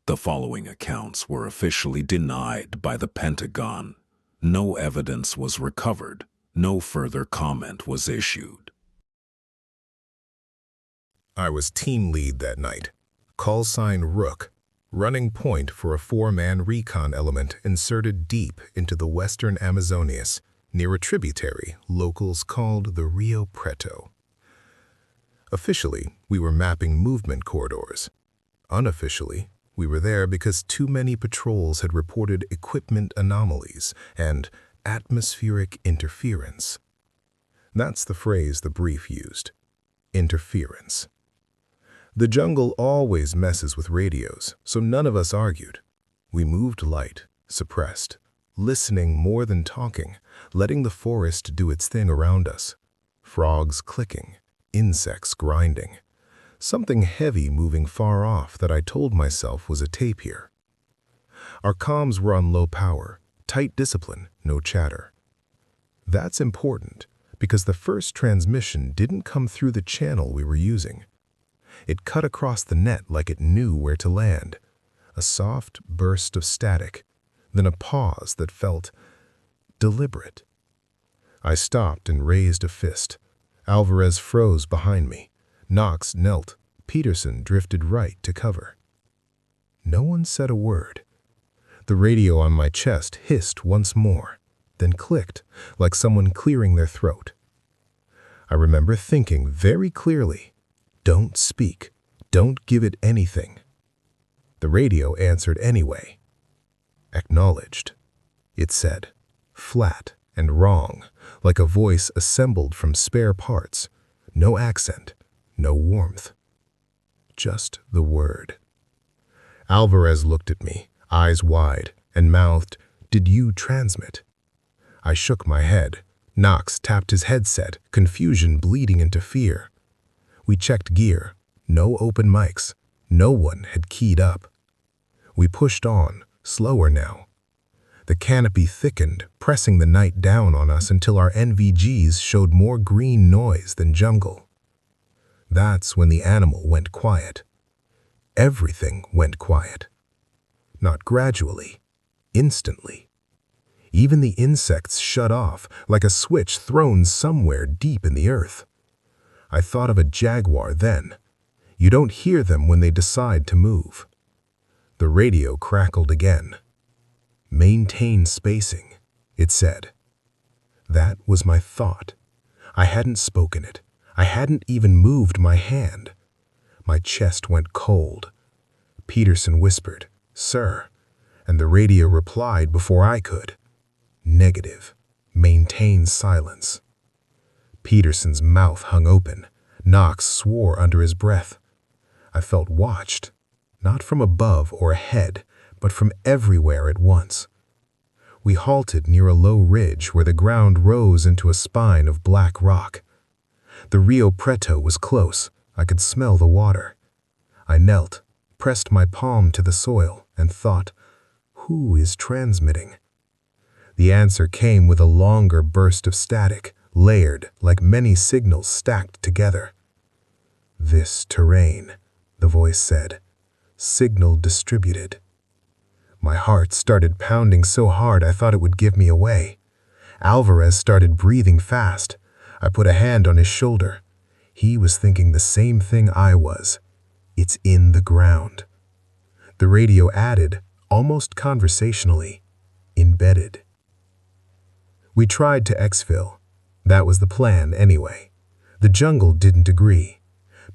The following accounts were officially denied by the Pentagon. No evidence was recovered. No further comment was issued. I was team lead that night. Call sign Rook. Running point for a 4-man recon element inserted deep into the western Amazonas, near a tributary locals called the Rio Preto. Officially, we were mapping movement corridors. Unofficially, we were there because too many patrols had reported equipment anomalies and atmospheric interference. That's the phrase the brief used. Interference. The jungle always messes with radios, so none of us argued. We moved light, suppressed, listening more than talking, letting the forest do its thing around us. Frogs clicking, insects grinding. Something heavy moving far off that I told myself was a tapir. Our comms were on low power, tight discipline, no chatter. That's important because the first transmission didn't come through the channel we were using. It cut across the net like it knew where to land. A soft burst of static, then a pause that felt deliberate. I stopped and raised a fist. Alvarez froze behind me. Knox knelt. Peterson drifted right to cover. No one said a word. The radio on my chest hissed once more, then clicked like someone clearing their throat. I remember thinking very clearly, "Don't speak. Don't give it anything." The radio answered anyway. "Acknowledged," it said, flat and wrong, like a voice assembled from spare parts. No accent, no warmth. Just the word. Alvarez looked at me, eyes wide, and mouthed, "Did you transmit?" I shook my head. Knox tapped his headset, confusion bleeding into fear. We checked gear. No open mics. No one had keyed up. We pushed on, slower now. The canopy thickened, pressing the night down on us until our NVGs showed more green noise than jungle. That's when the animal went quiet. Everything went quiet. Not gradually, instantly. Even the insects shut off, like a switch thrown somewhere deep in the earth. I thought of a jaguar then. You don't hear them when they decide to move. The radio crackled again. "Maintain spacing," it said. That was my thought. I hadn't spoken it. I hadn't even moved my hand. My chest went cold. Peterson whispered, "Sir," and the radio replied before I could. Negative. Maintain silence. Peterson's mouth hung open. Knox swore under his breath. I felt watched, not from above or ahead, but from everywhere at once. We halted near a low ridge where the ground rose into a spine of black rock. The Rio Preto was close. I could smell the water. I knelt, pressed my palm to the soil, and thought, who is transmitting? The answer came with a longer burst of static, layered like many signals stacked together. "This terrain," the voice said. "Signal distributed." My heart started pounding so hard I thought it would give me away. Alvarez started breathing fast. I put a hand on his shoulder. He was thinking the same thing I was. "It's in the ground." The radio added, almost conversationally, "Embedded." We tried to exfil. That was the plan anyway. The jungle didn't agree.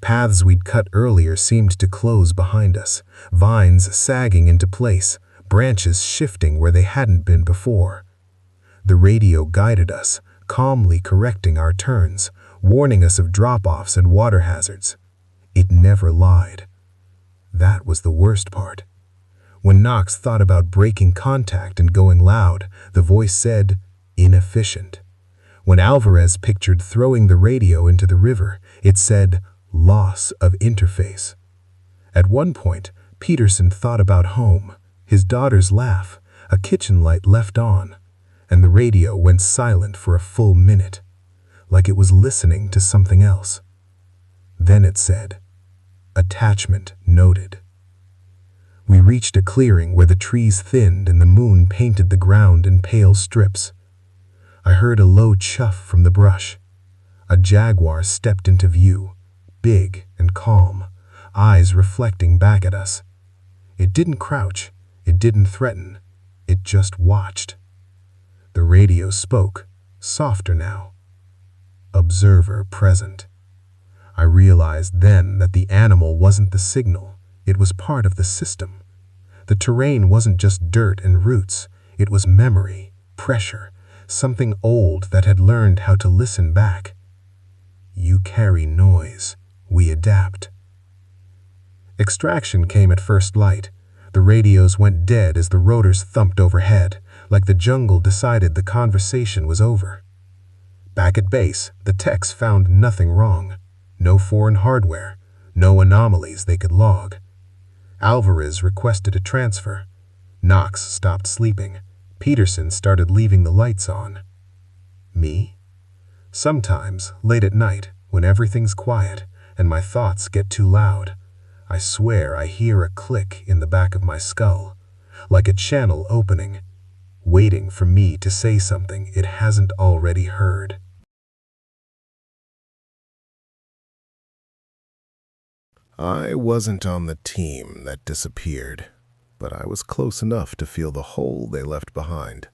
Paths we'd cut earlier seemed to close behind us, vines sagging into place, branches shifting where they hadn't been before. The radio guided us, calmly correcting our turns, warning us of drop-offs and water hazards. It never lied. That was the worst part. When Knox thought about breaking contact and going loud, the voice said, "Inefficient." When Alvarez pictured throwing the radio into the river, it said, "Loss of interface." At one point, Peterson thought about home, his daughter's laugh, a kitchen light left on, and the radio went silent for a full minute, like it was listening to something else. Then it said, "Attachment noted." We reached a clearing where the trees thinned and the moon painted the ground in pale strips. I heard a low chuff from the brush. A jaguar stepped into view, big and calm, eyes reflecting back at us. It didn't crouch, it didn't threaten, it just watched. The radio spoke, softer now. Observer present. I realized then that the animal wasn't the signal, it was part of the system. The terrain wasn't just dirt and roots, it was memory, pressure, something old that had learned how to listen back. You carry noise, we adapt. Extraction came at first light. The radios went dead as the rotors thumped overhead, like the jungle decided the conversation was over. Back at base, the techs found nothing wrong. No foreign hardware, no anomalies they could log. Alvarez requested a transfer. Knox stopped sleeping. Peterson started leaving the lights on. Me? Sometimes, late at night, when everything's quiet and my thoughts get too loud, I swear I hear a click in the back of my skull, like a channel opening, waiting for me to say something it hasn't already heard. I wasn't on the team that disappeared, but I was close enough to feel the hole they left behind.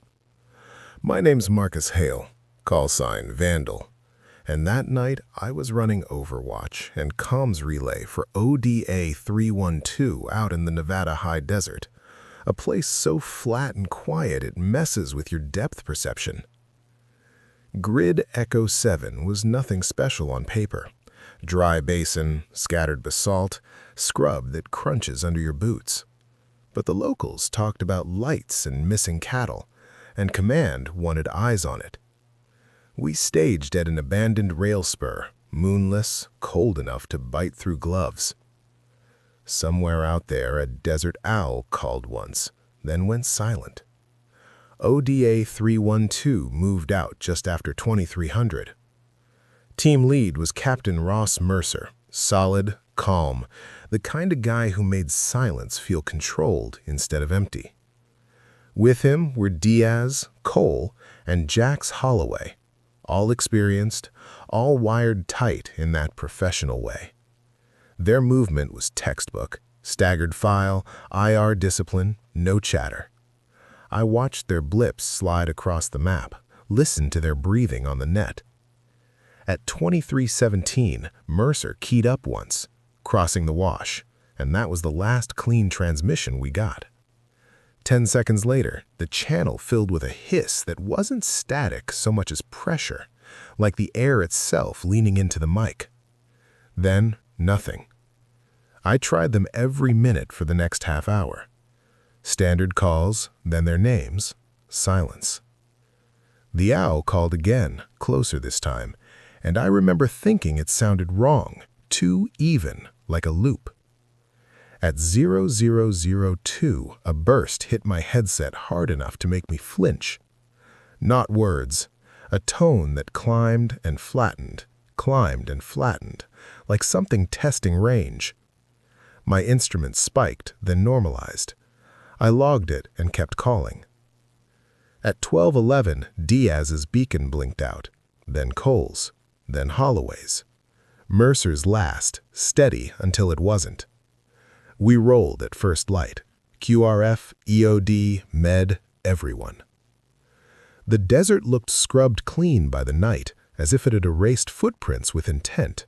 My name's Marcus Hale, call sign Vandal, and that night I was running Overwatch and comms relay for ODA 312 out in the Nevada high desert, a place so flat and quiet it messes with your depth perception. Grid Echo 7 was nothing special on paper. Dry basin, scattered basalt, scrub that crunches under your boots. But the locals talked about lights and missing cattle, and Command wanted eyes on it. We staged at an abandoned rail spur, moonless, cold enough to bite through gloves. Somewhere out there a desert owl called once, then went silent. ODA 312 moved out just after 2300. Team lead was Captain Ross Mercer, solid, calm, the kind of guy who made silence feel controlled instead of empty. With him were Diaz, Cole, and Jax Holloway, all experienced, all wired tight in that professional way. Their movement was textbook, staggered file, IR discipline, no chatter. I watched their blips slide across the map, listened to their breathing on the net. At 2317, Mercer keyed up once, crossing the wash, and that was the last clean transmission we got. 10 seconds later, the channel filled with a hiss that wasn't static so much as pressure, like the air itself leaning into the mic. Then, nothing. I tried them every minute for the next half hour. Standard calls, then their names, silence. The owl called again, closer this time, and I remember thinking it sounded wrong, too even, like a loop. At 0002, a burst hit my headset hard enough to make me flinch. Not words, a tone that climbed and flattened, like something testing range. My instrument spiked, then normalized. I logged it and kept calling. At 1211, Diaz's beacon blinked out, then Cole's, then Holloway's. Mercer's last, steady until it wasn't. We rolled at first light. QRF, EOD, Med, everyone. The desert looked scrubbed clean by the night, as if it had erased footprints with intent.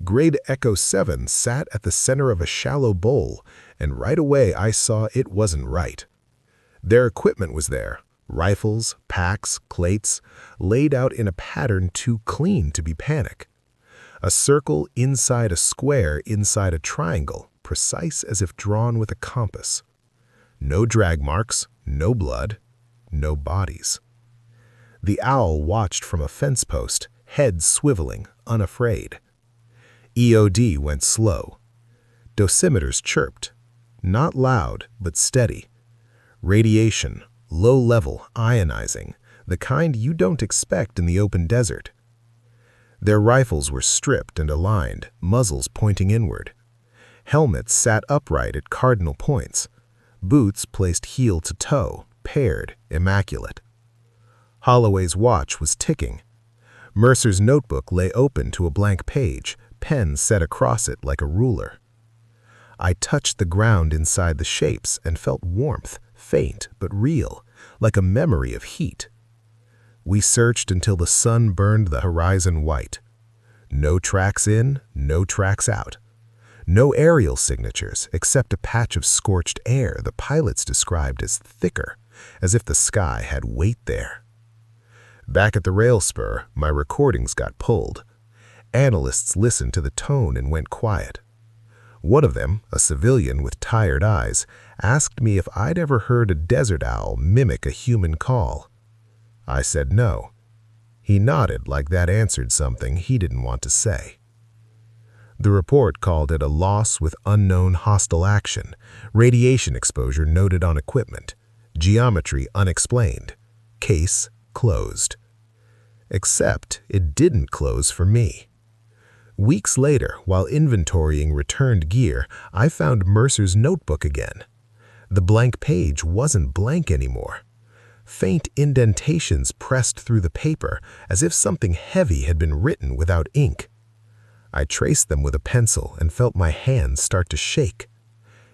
Grade Echo 7 sat at the center of a shallow bowl, and right away I saw it wasn't right. Their equipment was there. Rifles, packs, clates, laid out in a pattern too clean to be panic. A circle inside a square inside a triangle, precise as if drawn with a compass. No drag marks, no blood, no bodies. The owl watched from a fence post, head swiveling, unafraid. EOD went slow. Dosimeters chirped, not loud, but steady. Radiation, low-level, ionizing, the kind you don't expect in the open desert. Their rifles were stripped and aligned, muzzles pointing inward. Helmets sat upright at cardinal points. Boots placed heel to toe, paired, immaculate. Holloway's watch was ticking. Mercer's notebook lay open to a blank page, pen set across it like a ruler. I touched the ground inside the shapes and felt warmth, faint but real, like a memory of heat. We searched until the sun burned the horizon white. No tracks in, no tracks out. No aerial signatures except a patch of scorched air the pilots described as thicker, as if the sky had weight there. Back at the rail spur, my recordings got pulled. Analysts listened to the tone and went quiet. One of them, a civilian with tired eyes, asked me if I'd ever heard a desert owl mimic a human call. I said no. He nodded like that answered something he didn't want to say. The report called it a loss with unknown hostile action, radiation exposure noted on equipment, geometry unexplained, case closed. Except it didn't close for me. Weeks later, while inventorying returned gear, I found Mercer's notebook again. The blank page wasn't blank anymore. Faint indentations pressed through the paper as if something heavy had been written without ink. I traced them with a pencil and felt my hands start to shake.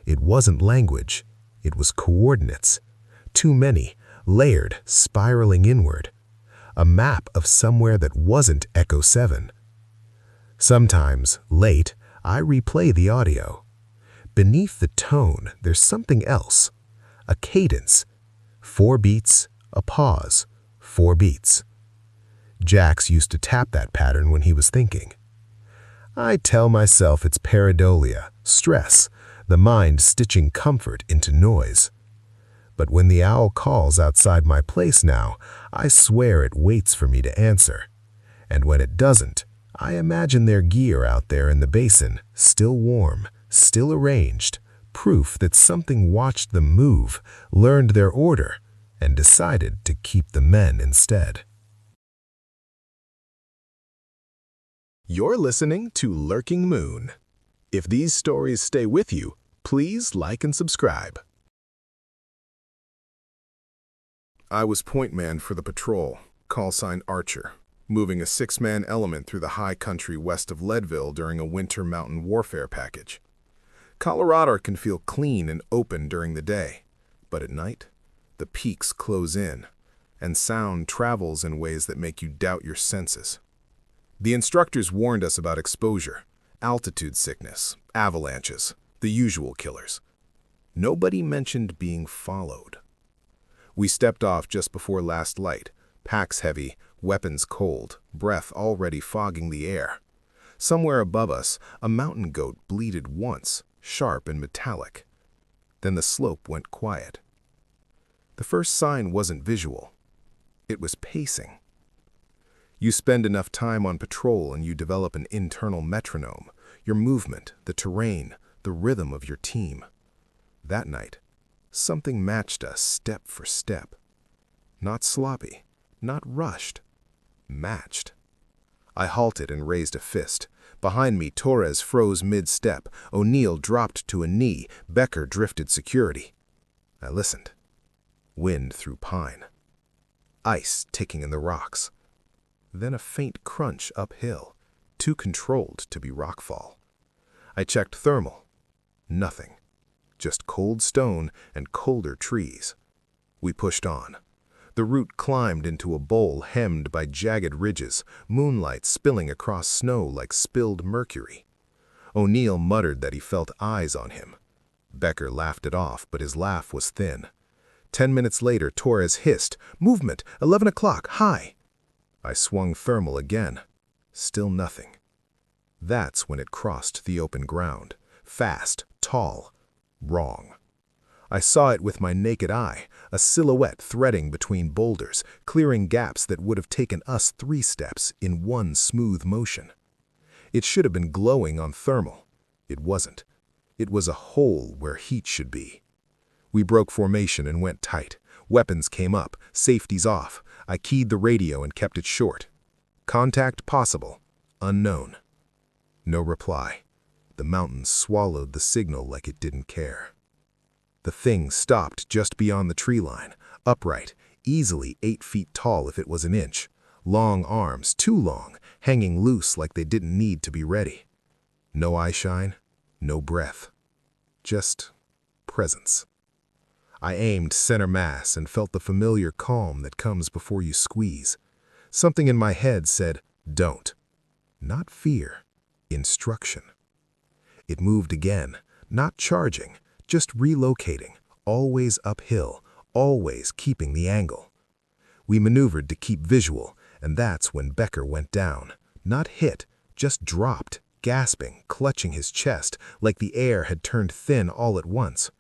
It wasn't language. It was coordinates. Too many, layered, spiraling inward. A map of somewhere that wasn't Echo 7. Sometimes, late, I replay the audio. Beneath the tone, there's something else. A cadence. 4 beats, a pause, 4 beats. Jax used to tap that pattern when he was thinking. I tell myself it's pareidolia, stress, the mind stitching comfort into noise. But when the owl calls outside my place now, I swear it waits for me to answer. And when it doesn't, I imagine their gear out there in the basin, still warm, still arranged, proof that something watched them move, learned their order, and decided to keep the men instead. You're listening to Lurking Moon. If these stories stay with you, please like and subscribe. I was point man for the patrol, call sign Archer, moving a 6-man element through the high country west of Leadville during a winter mountain warfare package. Colorado can feel clean and open during the day, but at night, the peaks close in, and sound travels in ways that make you doubt your senses. The instructors warned us about exposure, altitude sickness, avalanches, the usual killers. Nobody mentioned being followed. We stepped off just before last light, packs heavy, weapons cold, breath already fogging the air. Somewhere above us, a mountain goat bleated once, sharp and metallic. Then the slope went quiet. The first sign wasn't visual. It was pacing. You spend enough time on patrol and you develop an internal metronome, your movement, the terrain, the rhythm of your team. That night, something matched us step for step. Not sloppy, not rushed. Matched. I halted and raised a fist. Behind me, Torres froze mid-step. O'Neill dropped to a knee. Becker drifted security. I listened. Wind through pine. Ice ticking in the rocks. Then a faint crunch uphill, too controlled to be rockfall. I checked thermal. Nothing. Just cold stone and colder trees. We pushed on. The route climbed into a bowl hemmed by jagged ridges, moonlight spilling across snow like spilled mercury. O'Neill muttered that he felt eyes on him. Becker laughed it off, but his laugh was thin. 10 minutes later, Torres hissed, "Movement, 11 o'clock, high." I swung thermal again. Still nothing. That's when it crossed the open ground. Fast, tall, wrong. I saw it with my naked eye, a silhouette threading between boulders, clearing gaps that would have taken us 3 steps in one smooth motion. It should have been glowing on thermal. It wasn't. It was a hole where heat should be. We broke formation and went tight. Weapons came up, safeties off. I keyed the radio and kept it short. Contact possible. Unknown. No reply. The mountain swallowed the signal like it didn't care. The thing stopped just beyond the tree line, upright, easily 8 feet tall if it was an inch. Long arms, too long, hanging loose like they didn't need to be ready. No eye shine, no breath. Just presence. I aimed center mass and felt the familiar calm that comes before you squeeze. Something in my head said, don't. Not fear, instruction. It moved again, not charging, just relocating, always uphill, always keeping the angle. We maneuvered to keep visual, and that's when Becker went down. Not hit, just dropped, gasping, clutching his chest like the air had turned thin all at once.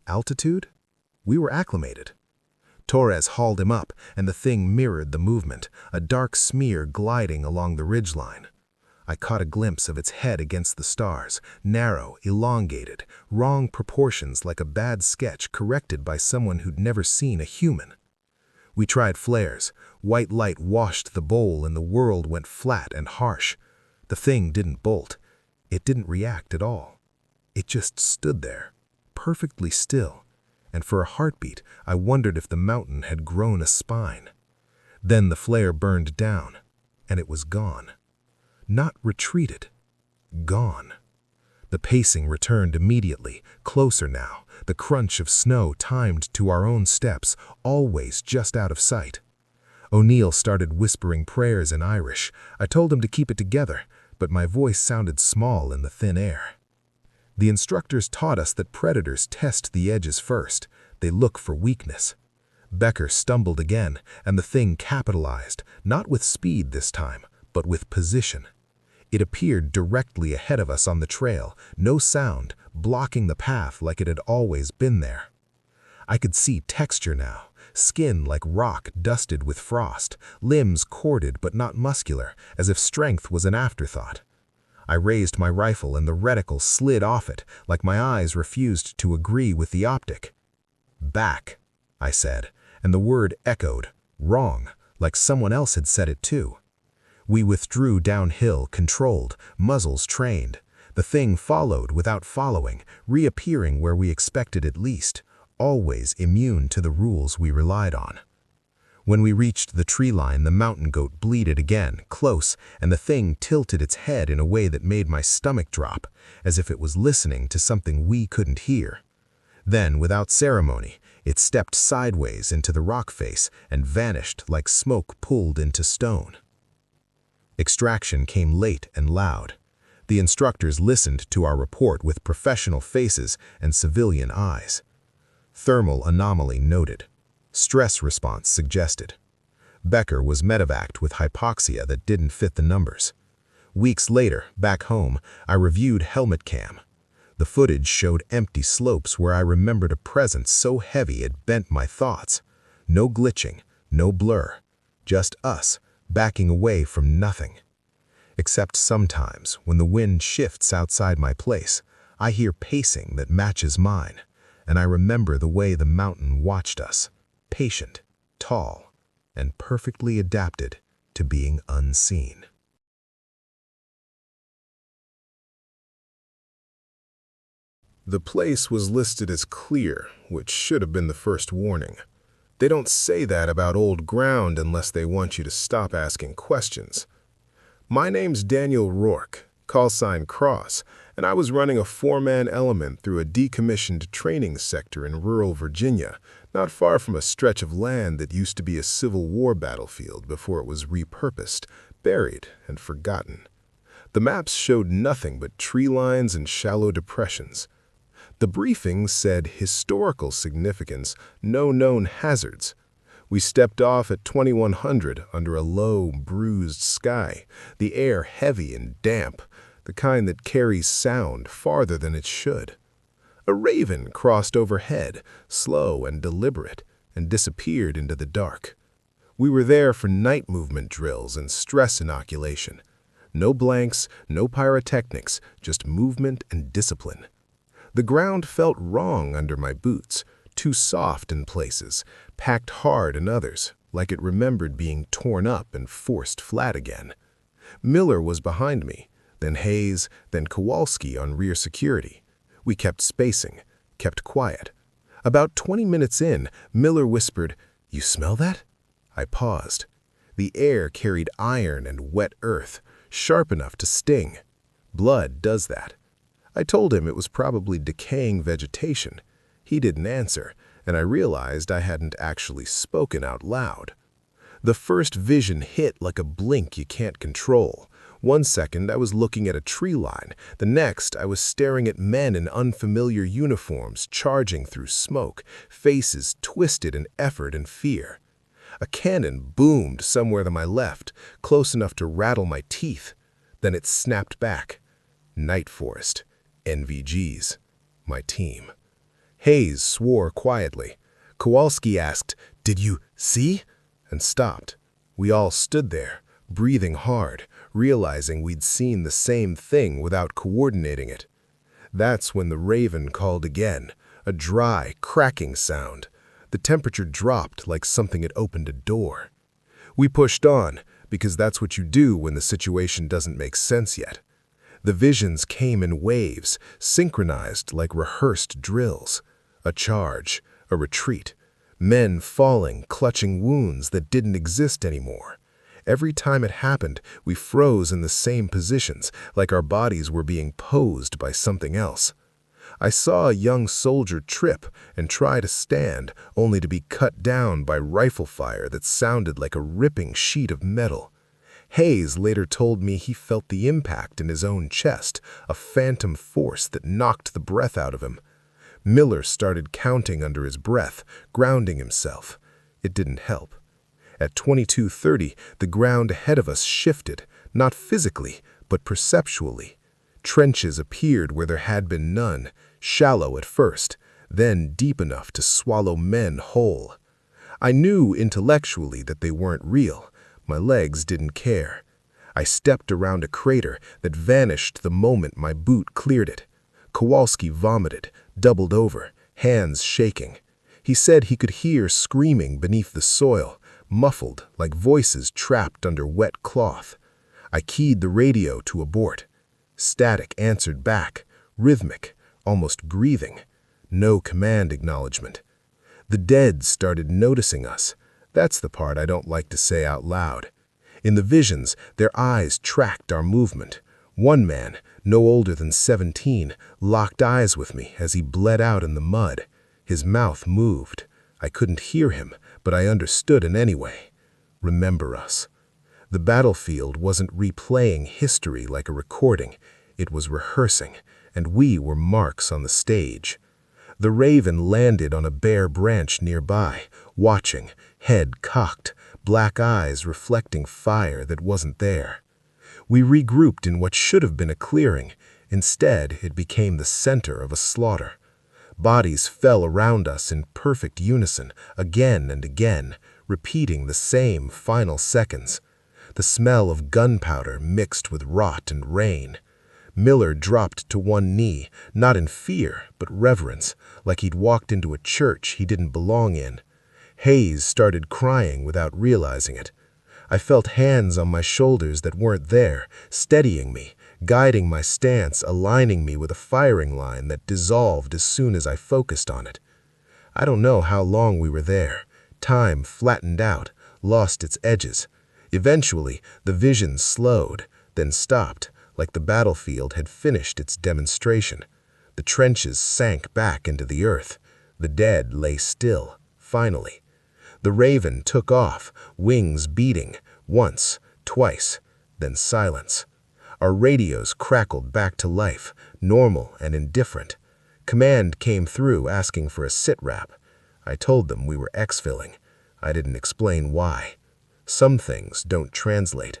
Altitude? We were acclimated. Torres hauled him up, and the thing mirrored the movement, a dark smear gliding along the ridgeline. I caught a glimpse of its head against the stars, narrow, elongated, wrong proportions like a bad sketch corrected by someone who'd never seen a human. We tried flares. White light washed the bowl and the world went flat and harsh. The thing didn't bolt. It didn't react at all. It just stood there, perfectly still, and for a heartbeat I wondered if the mountain had grown a spine. Then the flare burned down, and it was gone. Not retreated. Gone. The pacing returned immediately, closer now, the crunch of snow timed to our own steps, always just out of sight. O'Neill started whispering prayers in Irish. I told him to keep it together, but my voice sounded small in the thin air. The instructors taught us that predators test the edges first. They look for weakness. Becker stumbled again, and the thing capitalized, not with speed this time, but with position. It appeared directly ahead of us on the trail, no sound, blocking the path like it had always been there. I could see texture now, skin like rock dusted with frost, limbs corded but not muscular, as if strength was an afterthought. I raised my rifle and the reticle slid off it, like my eyes refused to agree with the optic. Back, I said, and the word echoed, wrong, like someone else had said it too. We withdrew downhill, controlled, muzzles trained. The thing followed without following, reappearing where we expected it least, always immune to the rules we relied on. When we reached the tree line, the mountain goat bleated again, close, and the thing tilted its head in a way that made my stomach drop, as if it was listening to something we couldn't hear. Then, without ceremony, it stepped sideways into the rock face and vanished like smoke pulled into stone. Extraction came late and loud. The instructors listened to our report with professional faces and civilian eyes. Thermal anomaly noted. Stress response suggested. Becker was medevaced with hypoxia that didn't fit the numbers. Weeks later, back home, I reviewed helmet cam. The footage showed empty slopes where I remembered a presence so heavy it bent my thoughts. No glitching, no blur. Just us, backing away from nothing. Except sometimes, when the wind shifts outside my place, I hear pacing that matches mine, and I remember the way the mountain watched us, patient, tall, and perfectly adapted to being unseen. The place was listed as clear, which should have been the first warning. They don't say that about old ground unless they want you to stop asking questions. My name's Daniel Rourke, call sign Cross, and I was running a 4-man element through a decommissioned training sector in rural Virginia, not far from a stretch of land that used to be a Civil War battlefield before it was repurposed, buried, and forgotten. The maps showed nothing but tree lines and shallow depressions. The briefing said historical significance, no known hazards. We stepped off at 2100 under a low, bruised sky, the air heavy and damp, the kind that carries sound farther than it should. A raven crossed overhead, slow and deliberate, and disappeared into the dark. We were there for night movement drills and stress inoculation. No blanks, no pyrotechnics, just movement and discipline. The ground felt wrong under my boots, too soft in places, packed hard in others, like it remembered being torn up and forced flat again. Miller was behind me, then Hayes, then Kowalski on rear security. We kept spacing, kept quiet. About 20 minutes in, Miller whispered, "You smell that?" I paused. The air carried iron and wet earth, sharp enough to sting. Blood does that. I told him it was probably decaying vegetation. He didn't answer, and I realized I hadn't actually spoken out loud. The first vision hit like a blink you can't control. 1 second I was looking at a tree line. The next I was staring at men in unfamiliar uniforms charging through smoke, faces twisted in effort and fear. A cannon boomed somewhere to my left, close enough to rattle my teeth. Then it snapped back. Night Forest. NVGs. My team. Hayes swore quietly. Kowalski asked, "Did you see?" and stopped. We all stood there, breathing hard, realizing we'd seen the same thing without coordinating it. That's when the Raven called again, a dry, cracking sound. The temperature dropped like something had opened a door. We pushed on, because that's what you do when the situation doesn't make sense yet. The visions came in waves, synchronized like rehearsed drills. A charge, a retreat, men falling, clutching wounds that didn't exist anymore. Every time it happened, we froze in the same positions, like our bodies were being posed by something else. I saw a young soldier trip and try to stand, only to be cut down by rifle fire that sounded like a ripping sheet of metal. Hayes later told me he felt the impact in his own chest, a phantom force that knocked the breath out of him. Miller started counting under his breath, grounding himself. It didn't help. At 22:30, the ground ahead of us shifted, not physically, but perceptually. Trenches appeared where there had been none, shallow at first, then deep enough to swallow men whole. I knew intellectually that they weren't real. My legs didn't care. I stepped around a crater that vanished the moment my boot cleared it. Kowalski vomited, doubled over, hands shaking. He said he could hear screaming beneath the soil, muffled like voices trapped under wet cloth. I keyed the radio to abort. Static answered back, rhythmic, almost breathing. No command acknowledgement. The dead started noticing us. That's the part I don't like to say out loud. In the visions, their eyes tracked our movement. One man, no older than 17, locked eyes with me as he bled out in the mud. His mouth moved. I couldn't hear him, but I understood in any way. Remember us. The battlefield wasn't replaying history like a recording. It was rehearsing, and we were marks on the stage. The Raven landed on a bare branch nearby, watching, head cocked, black eyes reflecting fire that wasn't there. We regrouped in what should have been a clearing. Instead, it became the center of a slaughter. Bodies fell around us in perfect unison, again and again, repeating the same final seconds. The smell of gunpowder mixed with rot and rain. Miller dropped to one knee, not in fear, but reverence, like he'd walked into a church he didn't belong in. Hayes started crying without realizing it. I felt hands on my shoulders that weren't there, steadying me, guiding my stance, aligning me with a firing line that dissolved as soon as I focused on it. I don't know how long we were there. Time flattened out, lost its edges. Eventually, the vision slowed, then stopped, like the battlefield had finished its demonstration. The trenches sank back into the earth. The dead lay still, finally. The Raven took off, wings beating, once, twice, then silence. Our radios crackled back to life, normal and indifferent. Command came through asking for a sit-rep. I told them we were exfilling. I didn't explain why. Some things don't translate.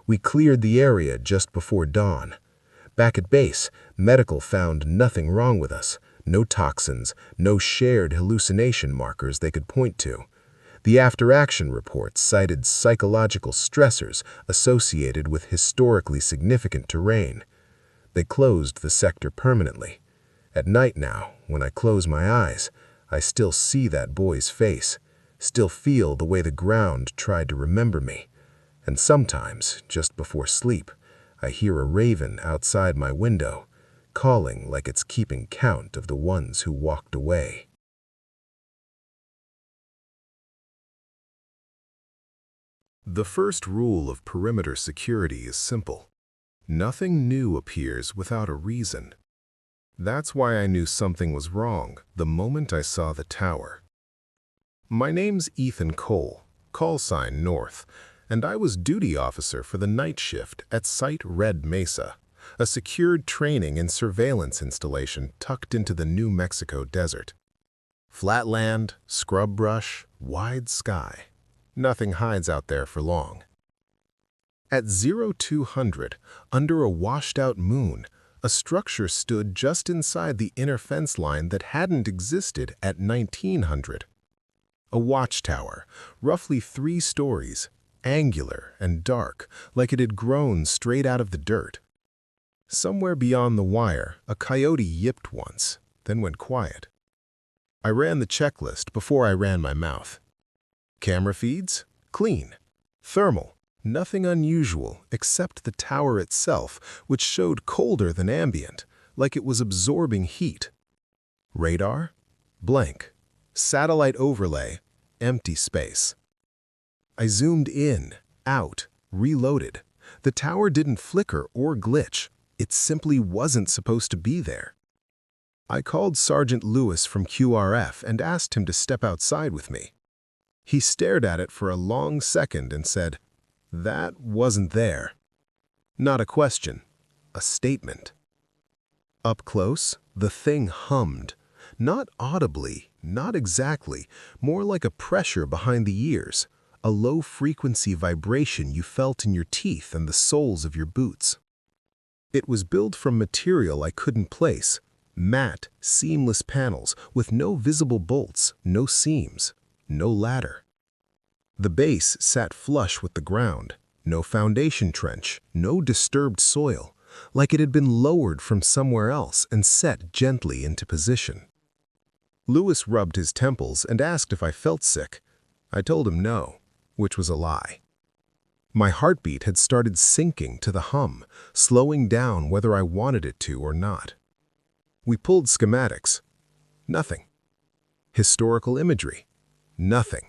We cleared the area just before dawn. Back at base, medical found nothing wrong with us. No toxins, no shared hallucination markers they could point to. The after-action reports cited psychological stressors associated with historically significant terrain. They closed the sector permanently. At night now, when I close my eyes, I still see that boy's face, still feel the way the ground tried to remember me. And sometimes, just before sleep, I hear a raven outside my window, calling like it's keeping count of the ones who walked away. The first rule of perimeter security is simple. Nothing new appears without a reason. That's why I knew something was wrong the moment I saw the tower. My name's Ethan Cole, call sign North, and I was duty officer for the night shift at Site Red Mesa, a secured training and surveillance installation tucked into the New Mexico desert. Flat land, scrub brush, wide sky. Nothing hides out there for long. At 0200, under a washed-out moon, a structure stood just inside the inner fence line that hadn't existed at 1900. A watchtower, roughly 3 stories, angular and dark, like it had grown straight out of the dirt. Somewhere beyond the wire, a coyote yipped once, then went quiet. I ran the checklist before I ran my mouth. Camera feeds? Clean. Thermal? Nothing unusual except the tower itself, which showed colder than ambient, like it was absorbing heat. Radar? Blank. Satellite overlay? Empty space. I zoomed in, out, reloaded. The tower didn't flicker or glitch. It simply wasn't supposed to be there. I called Sergeant Lewis from QRF and asked him to step outside with me. He stared at it for a long second and said, "That wasn't there." Not a question, a statement. Up close, the thing hummed. Not audibly, not exactly, more like a pressure behind the ears, a low-frequency vibration you felt in your teeth and the soles of your boots. It was built from material I couldn't place, matte, seamless panels with no visible bolts, no seams, no ladder. The base sat flush with the ground, no foundation trench, no disturbed soil, like it had been lowered from somewhere else and set gently into position. Lewis rubbed his temples and asked if I felt sick. I told him no, which was a lie. My heartbeat had started sinking to the hum, slowing down whether I wanted it to or not. We pulled schematics. Nothing. Historical imagery. Nothing.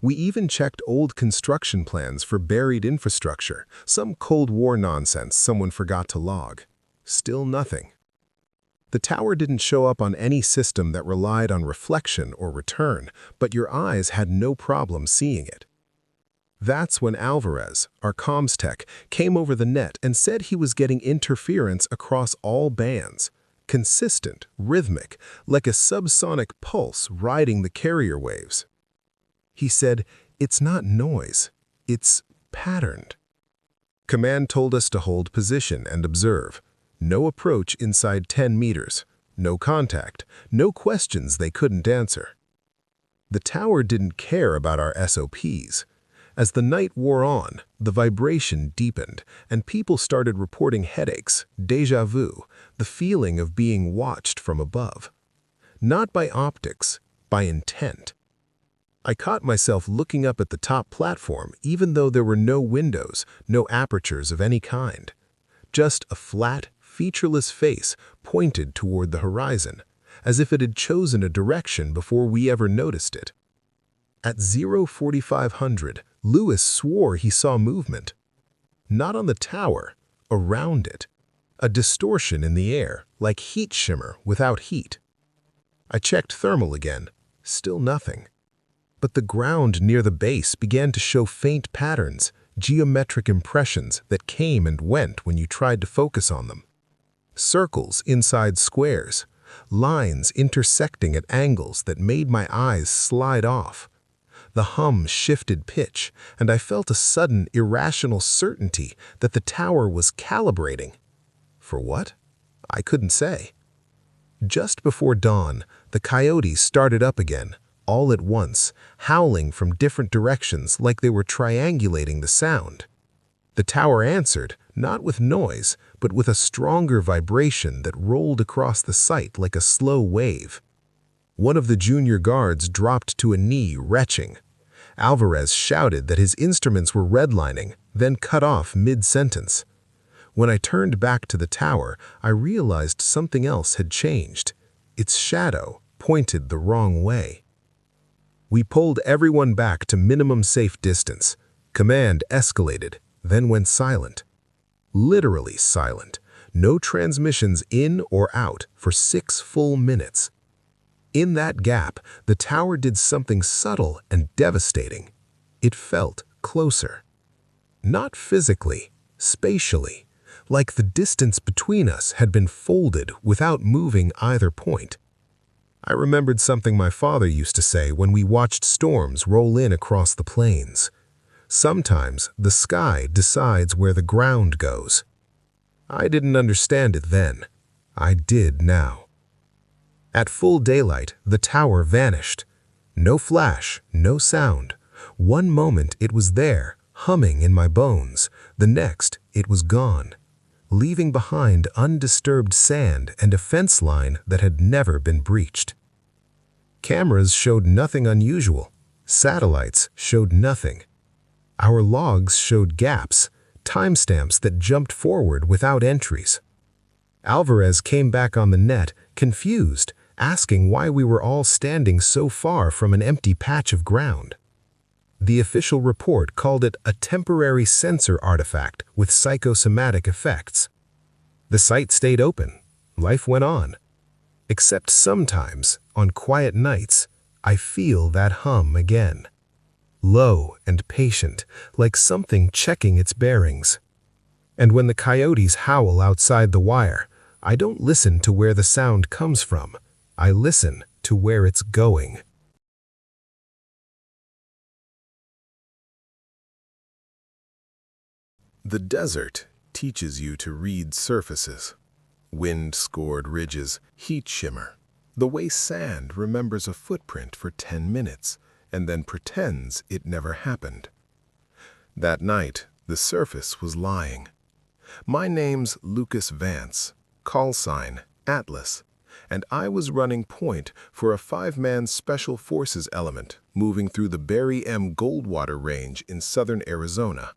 We even checked old construction plans for buried infrastructure, some Cold War nonsense someone forgot to log. Still nothing. The tower didn't show up on any system that relied on reflection or return, but your eyes had no problem seeing it. That's when Alvarez, our comms tech, came over the net and said he was getting interference across all bands. Consistent, rhythmic, like a subsonic pulse riding the carrier waves. He said, "It's not noise, it's patterned." Command told us to hold position and observe. No approach inside 10 meters, no contact, no questions they couldn't answer. The tower didn't care about our SOPs. As the night wore on, the vibration deepened, and people started reporting headaches, déjà vu, the feeling of being watched from above. Not by optics, by intent. I caught myself looking up at the top platform even though there were no windows, no apertures of any kind. Just a flat, featureless face pointed toward the horizon, as if it had chosen a direction before we ever noticed it. At 4500, Lewis swore he saw movement. Not on the tower, around it. A distortion in the air, like heat shimmer without heat. I checked thermal again. Still nothing. But the ground near the base began to show faint patterns, geometric impressions that came and went when you tried to focus on them. Circles inside squares, lines intersecting at angles that made my eyes slide off. The hum shifted pitch, and I felt a sudden, irrational certainty that the tower was calibrating. For what? I couldn't say. Just before dawn, the coyotes started up again, all at once, howling from different directions like they were triangulating the sound. The tower answered, not with noise, but with a stronger vibration that rolled across the site like a slow wave. One of the junior guards dropped to a knee, retching. Alvarez shouted that his instruments were redlining, then cut off mid-sentence. When I turned back to the tower, I realized something else had changed. Its shadow pointed the wrong way. We pulled everyone back to minimum safe distance. Command escalated, then went silent. Literally silent. No transmissions in or out for 6 full minutes. In that gap, the tower did something subtle and devastating. It felt closer. Not physically, spatially, like the distance between us had been folded without moving either point. I remembered something my father used to say when we watched storms roll in across the plains. Sometimes the sky decides where the ground goes. I didn't understand it then. I did now. At full daylight, the tower vanished. No flash, no sound. One moment it was there, humming in my bones. The next, it was gone, leaving behind undisturbed sand and a fence line that had never been breached. Cameras showed nothing unusual. Satellites showed nothing. Our logs showed gaps, timestamps that jumped forward without entries. Alvarez came back on the net, confused, asking why we were all standing so far from an empty patch of ground. The official report called it a temporary sensor artifact with psychosomatic effects. The site stayed open. Life went on. Except sometimes, on quiet nights, I feel that hum again. Low and patient, like something checking its bearings. And when the coyotes howl outside the wire, I don't listen to where the sound comes from. I listen to where it's going. The desert teaches you to read surfaces. Wind-scored ridges, heat shimmer. The way sand remembers a footprint for 10 minutes and then pretends it never happened. That night, the surface was lying. My name's Lucas Vance, call sign Atlas, and I was running point for a 5-man Special Forces element moving through the Barry M. Goldwater Range in southern Arizona.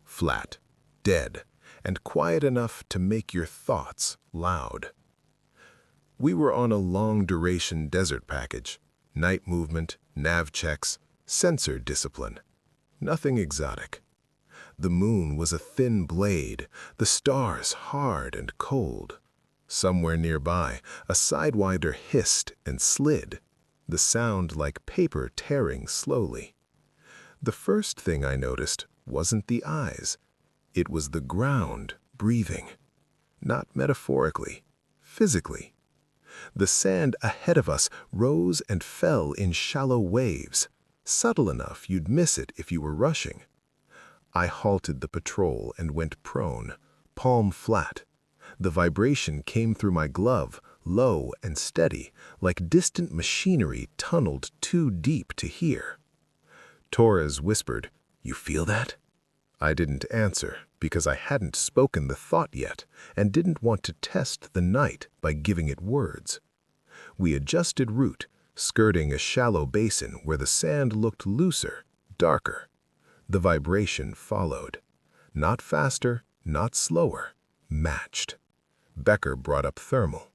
Flat, dead, and quiet enough to make your thoughts loud. We were on a long-duration desert package, night movement, nav checks, sensor discipline. Nothing exotic. The moon was a thin blade, the stars hard and cold. Somewhere nearby, a sidewinder hissed and slid, the sound like paper tearing slowly. The first thing I noticed wasn't the eyes. It was the ground breathing. Not metaphorically, physically. The sand ahead of us rose and fell in shallow waves, subtle enough you'd miss it if you were rushing. I halted the patrol and went prone, palm flat. The vibration came through my glove, low and steady, like distant machinery tunneled too deep to hear. Torres whispered, "You feel that?" I didn't answer because I hadn't spoken the thought yet and didn't want to test the night by giving it words. We adjusted route, skirting a shallow basin where the sand looked looser, darker. The vibration followed. Not faster, not slower, matched. Becker brought up thermal.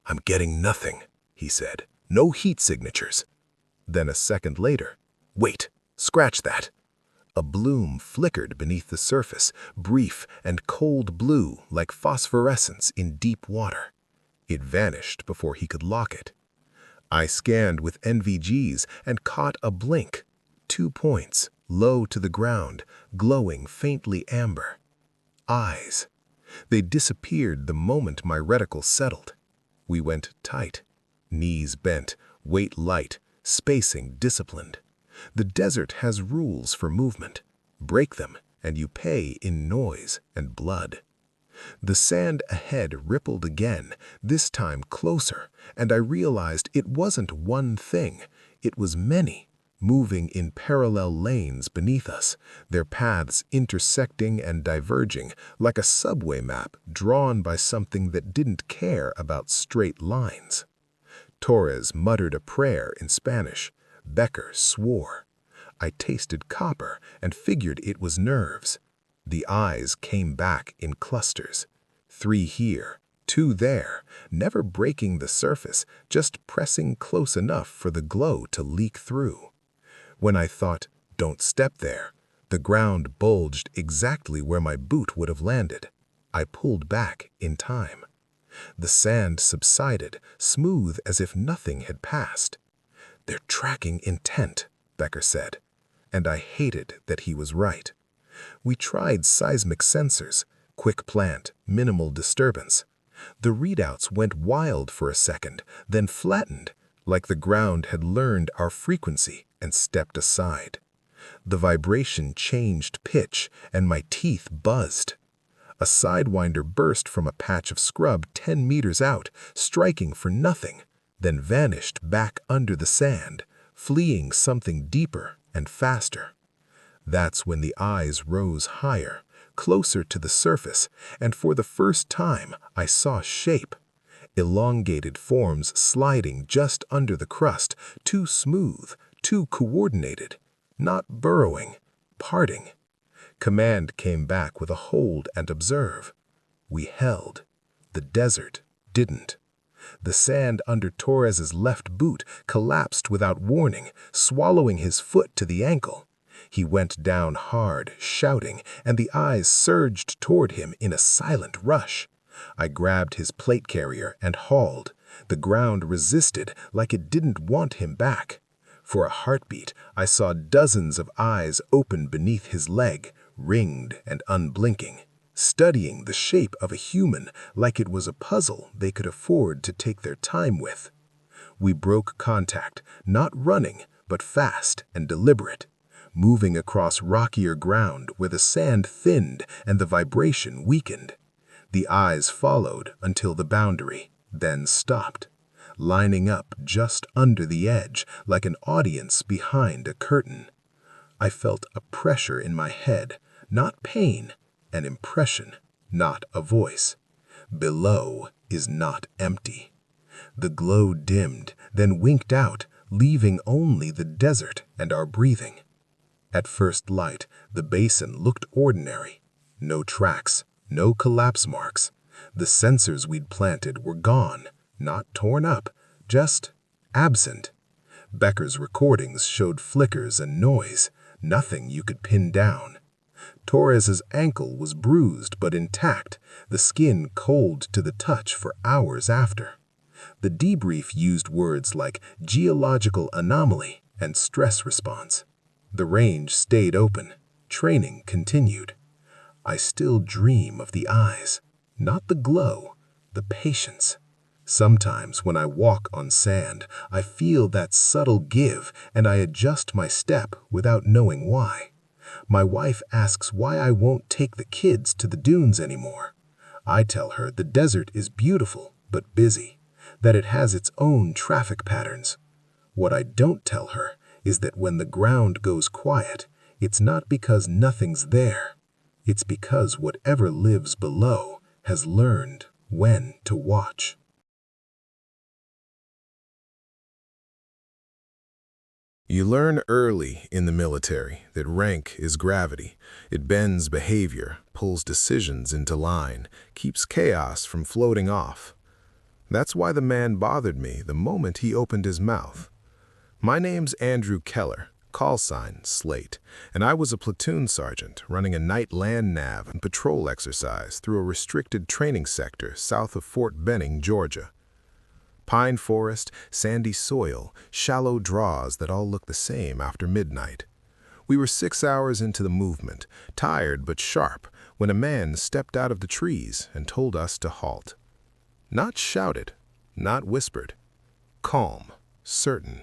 "I'm getting nothing," he said. "No heat signatures." Then a second later, "Wait, scratch that." A bloom flickered beneath the surface, brief and cold blue like phosphorescence in deep water. It vanished before he could lock it. I scanned with NVGs and caught a blink. 2 points, low to the ground, glowing faintly amber. Eyes. They disappeared the moment my reticle settled. We went tight. Knees bent, weight light, spacing disciplined. The desert has rules for movement. Break them, and you pay in noise and blood. The sand ahead rippled again, this time closer, and I realized it wasn't one thing. It was many, moving in parallel lanes beneath us, their paths intersecting and diverging like a subway map drawn by something that didn't care about straight lines. Torres muttered a prayer in Spanish. Becker swore. I tasted copper and figured it was nerves. The eyes came back in clusters. 3 here, 2 there, never breaking the surface, just pressing close enough for the glow to leak through. When I thought, "Don't step there," the ground bulged exactly where my boot would have landed. I pulled back in time. The sand subsided, smooth as if nothing had passed. "They're tracking intent," Becker said, and I hated that he was right. We tried seismic sensors, quick plant, minimal disturbance. The readouts went wild for a second, then flattened, like the ground had learned our frequency and stepped aside. The vibration changed pitch, and my teeth buzzed. A sidewinder burst from a patch of scrub 10 meters out, striking for nothing, then vanished back under the sand, fleeing something deeper and faster. That's when the eyes rose higher, closer to the surface, and for the first time I saw shape. Elongated forms sliding just under the crust, too smooth, too coordinated, not burrowing, parting. Command came back with a hold and observe. We held. The desert didn't. The sand under Torres's left boot collapsed without warning, swallowing his foot to the ankle. He went down hard, shouting, and the eyes surged toward him in a silent rush. I grabbed his plate carrier and hauled. The ground resisted like it didn't want him back. For a heartbeat, I saw dozens of eyes open beneath his leg, ringed and unblinking, studying the shape of a human like it was a puzzle they could afford to take their time with. We broke contact, not running, but fast and deliberate, moving across rockier ground where the sand thinned and the vibration weakened. The eyes followed until the boundary, then stopped, lining up just under the edge like an audience behind a curtain. I felt a pressure in my head, not pain, an impression, not a voice. Below is not empty. The glow dimmed, then winked out, leaving only the desert and our breathing. At first light, the basin looked ordinary. No tracks, no collapse marks. The sensors we'd planted were gone, not torn up, just absent. Becker's recordings showed flickers and noise, nothing you could pin down. Torres's ankle was bruised but intact, the skin cold to the touch for hours after. The debrief used words like geological anomaly and stress response. The range stayed open. Training continued. I still dream of the eyes, not the glow, the patience. Sometimes when I walk on sand, I feel that subtle give and I adjust my step without knowing why. My wife asks why I won't take the kids to the dunes anymore. I tell her the desert is beautiful but busy, that it has its own traffic patterns. What I don't tell her is that when the ground goes quiet, it's not because nothing's there. It's because whatever lives below has learned when to watch. You learn early in the military that rank is gravity. It bends behavior, pulls decisions into line, keeps chaos from floating off. That's why the man bothered me the moment he opened his mouth. My name's Andrew Keller, call sign Slate, and I was a platoon sergeant running a night land nav and patrol exercise through a restricted training sector south of Fort Benning, Georgia. Pine forest, sandy soil, shallow draws that all look the same after midnight. We were 6 hours into the movement, tired but sharp, when a man stepped out of the trees and told us to halt. Not shouted, not whispered. Calm, certain.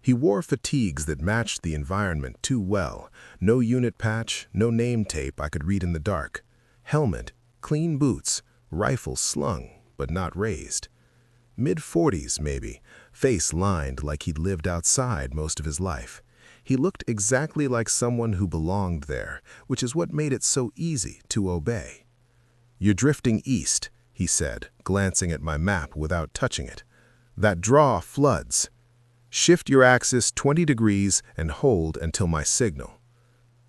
He wore fatigues that matched the environment too well. No unit patch, no name tape I could read in the dark. Helmet, clean boots, rifle slung but not raised. Mid-40s, maybe, face lined like he'd lived outside most of his life. He looked exactly like someone who belonged there, which is what made it so easy to obey. "You're drifting east," he said, glancing at my map without touching it. "That draw floods. Shift your axis 20 degrees and hold until my signal."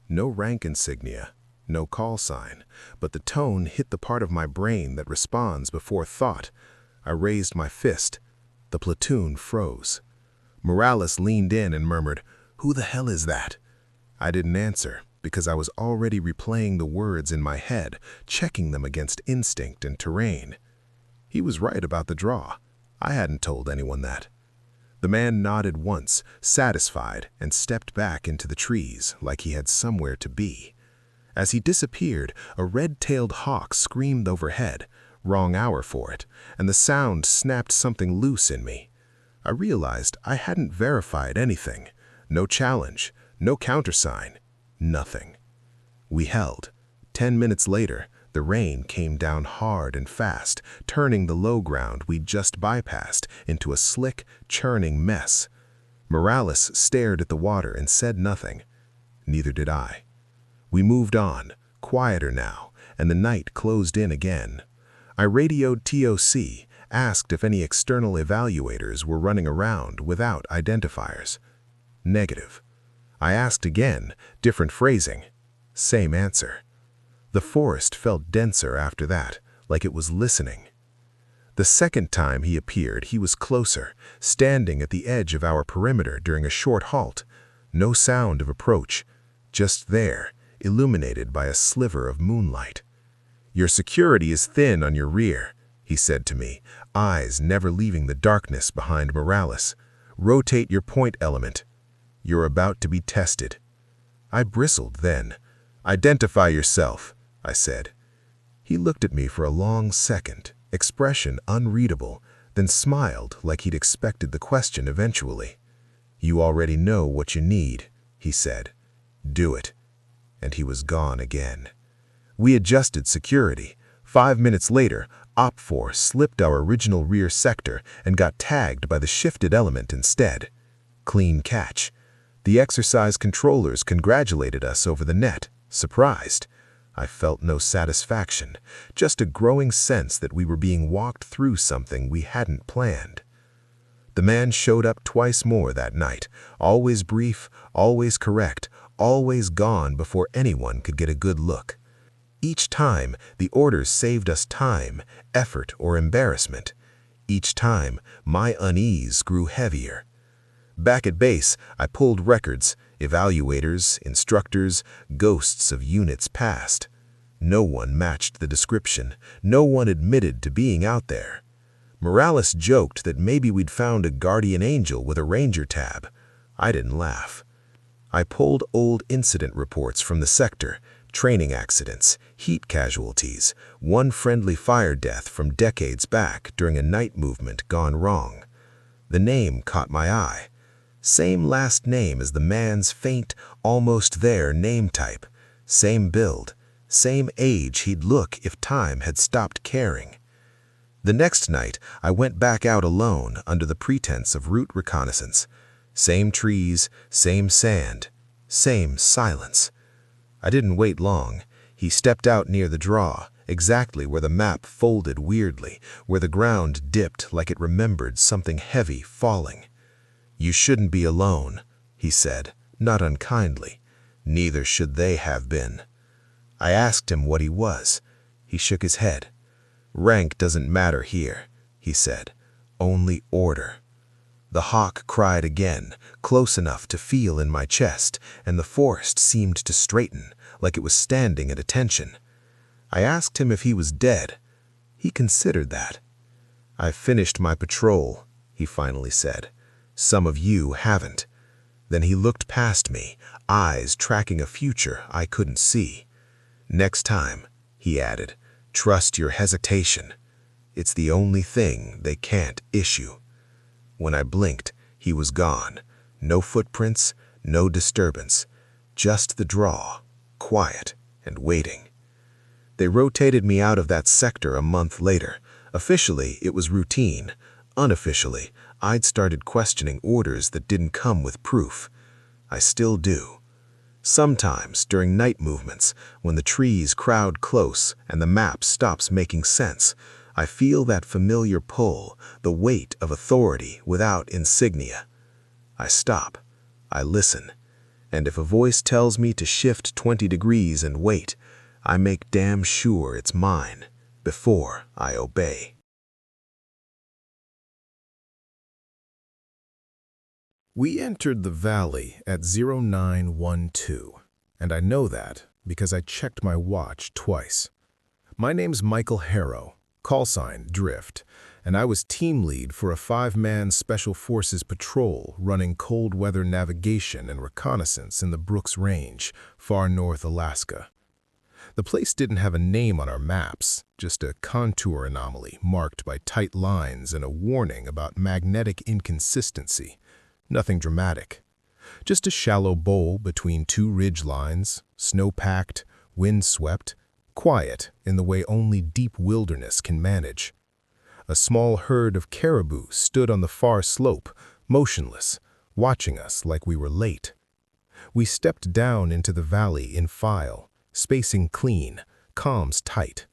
No rank insignia, No call sign, but the tone hit the part of my brain that responds before thought. I raised my fist. The platoon froze. Morales leaned in and murmured, "Who the hell is that?" I didn't answer because I was already replaying the words in my head, checking them against instinct and terrain. He was right about the draw. I hadn't told anyone that. The man nodded once, satisfied, and stepped back into the trees like he had somewhere to be. As he disappeared, a red-tailed hawk screamed overhead, wrong hour for it, and the sound snapped something loose in me. I realized I hadn't verified anything. No challenge, no countersign, nothing. We held. 10 minutes later, the rain came down hard and fast, turning the low ground we'd just bypassed into a slick, churning mess. Morales stared at the water and said nothing. Neither did I. We moved on, quieter now, and the night closed in again. I radioed TOC, asked if any external evaluators were running around without identifiers. Negative. I asked again, different phrasing. Same answer. The forest felt denser after that, like it was listening. The second time he appeared, he was closer, standing at the edge of our perimeter during a short halt. No sound of approach, just there, illuminated by a sliver of moonlight. "Your security is thin on your rear," he said to me, eyes never leaving the darkness behind Morales. "Rotate your point element. You're about to be tested." I bristled then. "Identify yourself," I said. He looked at me for a long second, expression unreadable, then smiled like he'd expected the question eventually. "You already know what you need," he said. "Do it." And he was gone again. We adjusted security. 5 minutes later, Op4 slipped our original rear sector and got tagged by the shifted element instead. Clean catch. The exercise controllers congratulated us over the net, surprised. I felt no satisfaction, just a growing sense that we were being walked through something we hadn't planned. The man showed up twice more that night, always brief, always correct, always gone before anyone could get a good look. Each time, the orders saved us time, effort, or embarrassment. Each time, my unease grew heavier. Back at base, I pulled records, evaluators, instructors, ghosts of units past. No one matched the description. No one admitted to being out there. Morales joked that maybe we'd found a guardian angel with a ranger tab. I didn't laugh. I pulled old incident reports from the sector, training accidents, heat casualties, one friendly fire death from decades back during a night movement gone wrong. The name caught my eye. Same last name as the man's faint, almost there name type. Same build, same age he'd look if time had stopped caring. The next night, I went back out alone under the pretense of route reconnaissance. Same trees, same sand, same silence. I didn't wait long. He stepped out near the draw, exactly where the map folded weirdly, where the ground dipped like it remembered something heavy falling. "You shouldn't be alone," he said, not unkindly. Neither should they have been. I asked him what he was. He shook his head. "Rank doesn't matter here," he said. "Only order." The hawk cried again, close enough to feel in my chest, and the forest seemed to straighten, like it was standing at attention. I asked him if he was dead. He considered that. "I've finished my patrol," he finally said. "Some of you haven't." Then he looked past me, eyes tracking a future I couldn't see. "Next time," he added, "trust your hesitation. It's the only thing they can't issue." When I blinked, he was gone. No footprints, no disturbance. Just the draw, quiet and waiting. They rotated me out of that sector a month later. Officially, it was routine. Unofficially, I'd started questioning orders that didn't come with proof. I still do. Sometimes, during night movements, when the trees crowd close and the map stops making sense, I feel that familiar pull, the weight of authority without insignia. I stop. I listen. And if a voice tells me to shift 20 degrees and wait, I make damn sure it's mine before I obey. We entered the valley at 0912, and I know that because I checked my watch twice. My name's Michael Harrow, call sign Drift, and I was team lead for a 5-man Special Forces patrol running cold weather navigation and reconnaissance in the Brooks Range, far north Alaska. The place didn't have a name on our maps, just a contour anomaly marked by tight lines and a warning about magnetic inconsistency. Nothing dramatic. Just a shallow bowl between 2 ridge lines, snow-packed, wind-swept, quiet in the way only deep wilderness can manage. A small herd of caribou stood on the far slope, motionless, watching us like we were late. We stepped down into the valley in file, spacing clean, comms tight.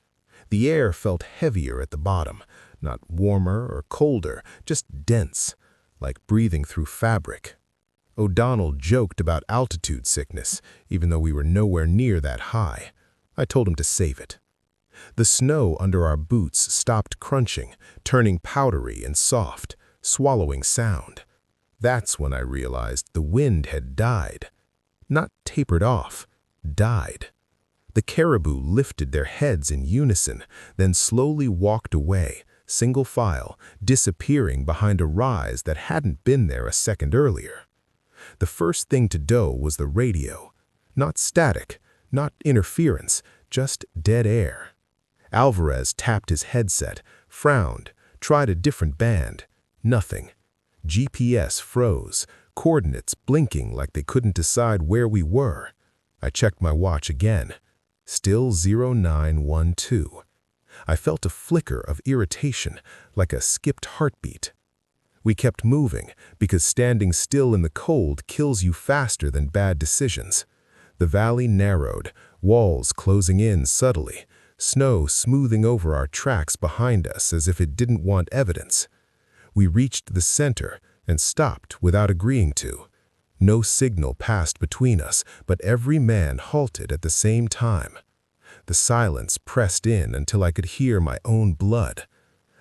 The air felt heavier at the bottom, not warmer or colder, just dense, like breathing through fabric. O'Donnell joked about altitude sickness, even though we were nowhere near that high. I told him to save it. The snow under our boots stopped crunching, turning powdery and soft, swallowing sound. That's when I realized the wind had died. Not tapered off, died. The caribou lifted their heads in unison, then slowly walked away, single file, disappearing behind a rise that hadn't been there a second earlier. The first thing to dough was the radio. Not static, not interference, just dead air. Alvarez tapped his headset, frowned, tried a different band. Nothing. GPS froze, coordinates blinking like they couldn't decide where we were. I checked my watch again. Still 0912. I felt a flicker of irritation, like a skipped heartbeat. We kept moving, because standing still in the cold kills you faster than bad decisions. The valley narrowed, walls closing in subtly, snow smoothing over our tracks behind us as if it didn't want evidence. We reached the center and stopped without agreeing to. No signal passed between us, but every man halted at the same time. The silence pressed in until I could hear my own blood.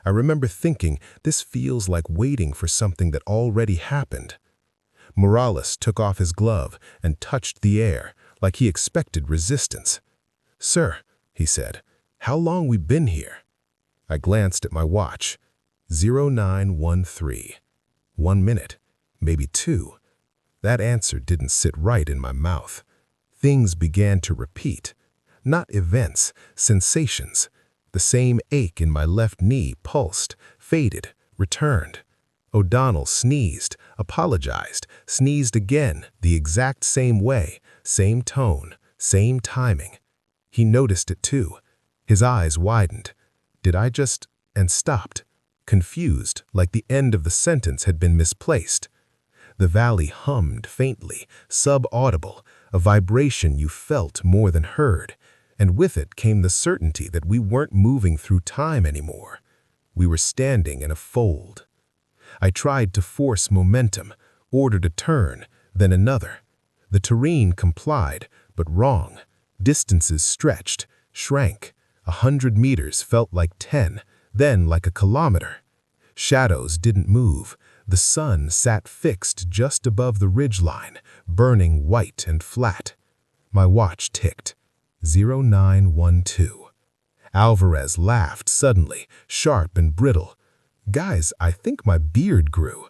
I remember thinking, this feels like waiting for something that already happened. Morales took off his glove and touched the air, like he expected resistance. "Sir," he said, "how long we been here?" I glanced at my watch. 0913. 1 minute, maybe 2. That answer didn't sit right in my mouth. Things began to repeat. Not events, sensations. The same ache in my left knee pulsed, faded, returned. O'Donnell sneezed, apologized, sneezed again, the exact same way, same tone, same timing. He noticed it too. His eyes widened. Did I just... and stopped, confused, like the end of the sentence had been misplaced. The valley hummed faintly, sub-audible, a vibration you felt more than heard. And with it came the certainty that we weren't moving through time anymore. We were standing in a fold. I tried to force momentum, ordered a turn, then another. The terrain complied, but wrong. Distances stretched, shrank. 100 meters felt like 10, then like a kilometer. Shadows didn't move. The sun sat fixed just above the ridgeline, burning white and flat. My watch ticked. 0912. Alvarez laughed suddenly, sharp and brittle. "Guys, I think my beard grew."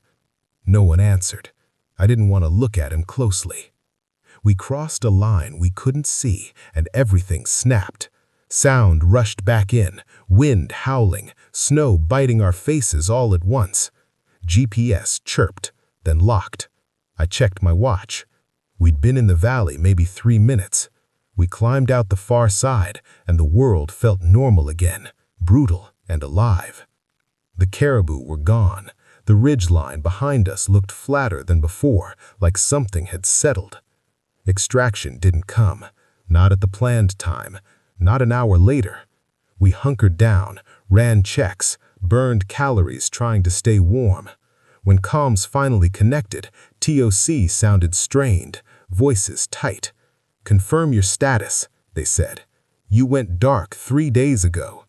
No one answered. I didn't want to look at him closely. We crossed a line we couldn't see, and everything snapped. Sound rushed back in, wind howling, snow biting our faces all at once. GPS chirped, then locked. I checked my watch. We'd been in the valley maybe 3 minutes. We climbed out the far side, and the world felt normal again, brutal and alive. The caribou were gone. The ridgeline behind us looked flatter than before, like something had settled. Extraction didn't come, not at the planned time, not an hour later. We hunkered down, ran checks, burned calories trying to stay warm. When comms finally connected, TOC sounded strained, voices tight. "Confirm your status," they said. "You went dark 3 days ago."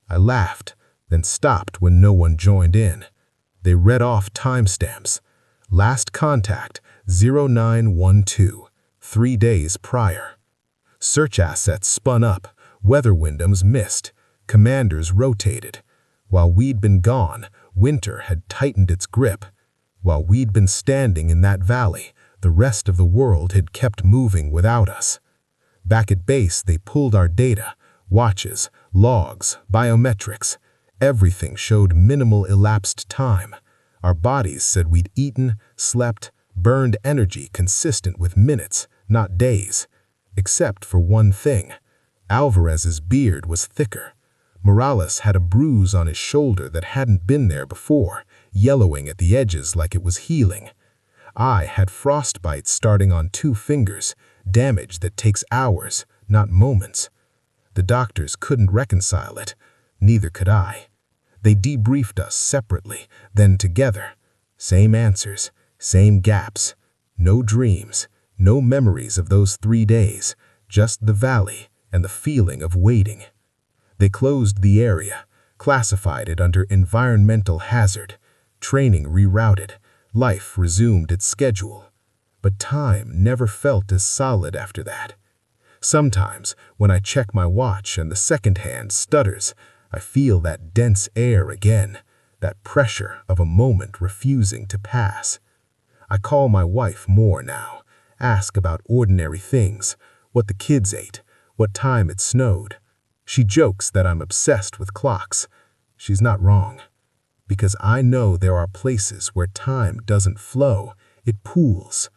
I laughed, then stopped when no one joined in. They read off timestamps. Last contact, 0912, 3 days prior. Search assets spun up, weather windows missed, commanders rotated. While we'd been gone, winter had tightened its grip. While we'd been standing in that valley, the rest of the world had kept moving without us. Back at base, they pulled our data, watches, logs, biometrics. Everything showed minimal elapsed time. Our bodies said we'd eaten, slept, burned energy consistent with minutes, not days. Except for one thing. Alvarez's beard was thicker. Morales had a bruise on his shoulder that hadn't been there before, yellowing at the edges like it was healing. I had frostbite starting on 2 fingers, damage that takes hours, not moments. The doctors couldn't reconcile it. Neither could I. They debriefed us separately, then together. Same answers, same gaps. No dreams, no memories of those 3 days, just the valley and the feeling of waiting. They closed the area, classified it under environmental hazard. Training rerouted. Life resumed its schedule. But time never felt as solid after that. Sometimes, when I check my watch and the second hand stutters, I feel that dense air again, that pressure of a moment refusing to pass. I call my wife more now, ask about ordinary things, what the kids ate, what time it snowed. She jokes that I'm obsessed with clocks. She's not wrong. Because I know there are places where time doesn't flow, it pools.